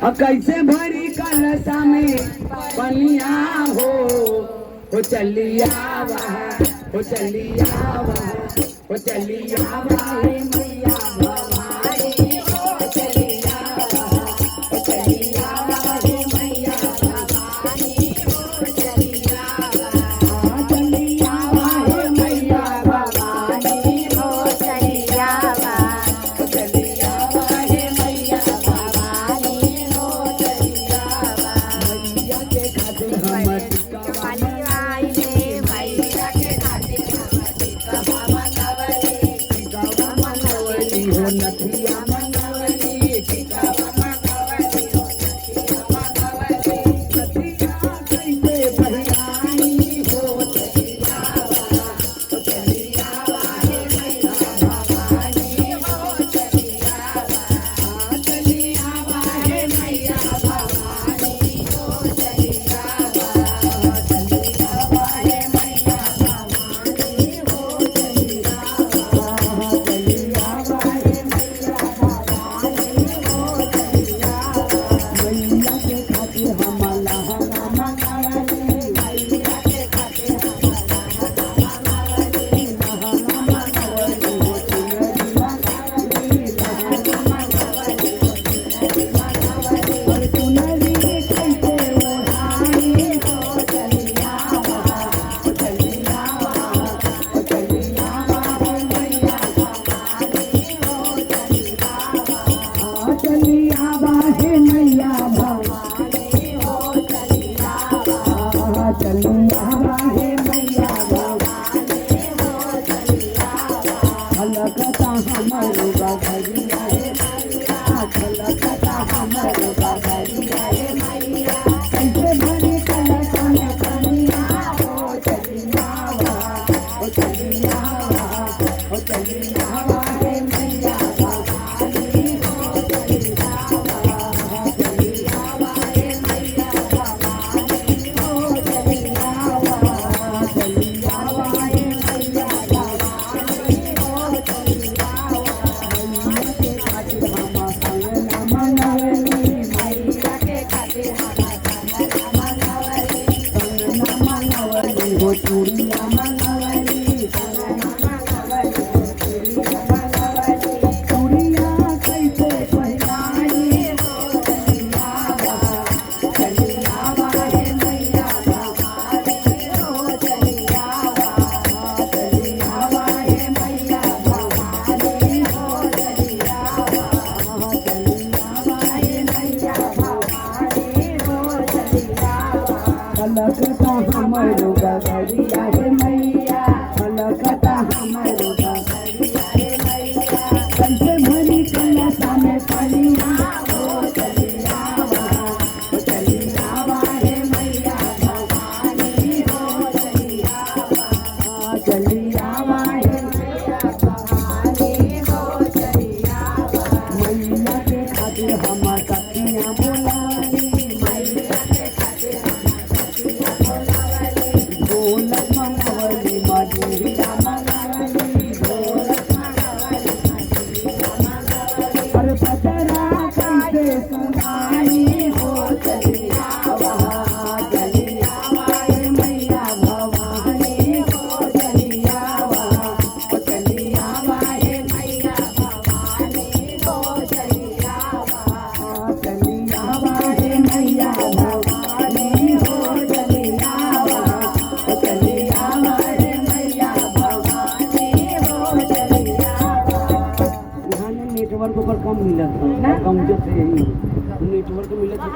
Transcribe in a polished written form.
कैसे भरी कलसा में पनिया हो चलिया वहाँ हो चलिया वहाँ हो चलिया वहाँ मैया भवानी हो चलिया वहाँ हो चलिया वहाँ मैया भवानी हो चलिया वहाँ चलिया वहाँ मैया भवानी हो चलिया वहाँ हो चलिया वहाँ मैया भवानी हो चलिया वहाँ मैया के खातिर हम हो नथिया मंगवली टिकावा मंगवली हो नथिया मंगवली नथिया कैसे पहिरानी हो चलिया हो चलिया मैया भवानी हो चलिया चलिया मैया भवानी हो चलिया चलिया मैया भवानी हो अलकता हमरो गगरिया रे मैया अलकता हमरो गगरिया रे मैया कैसे भरी कलसा में पनिया हो चलिया वहाँ हो चलिया रे मैया भवानी हो चलिया वहाँ चलिया रे मैया भवानी हो चलिया मैया के खातिर हम सखियाँ बोलानी मैया के खातिर ढोलक मंगवली मधुरिया मंगवली ढोलक मंगवली मधुरिया मंगवली और पतरा कैसे सुनाई हो चलिया वहाँ चलिया रे मैया भवानी हो चलिया वहाँ हो चलिया रे मैया भवानी हो चलिया वहाँ चलिया रे मैया भवानी हो चलिया नेटवर्क पर कम मिलत है कम जो से नेटवर्क मिलत है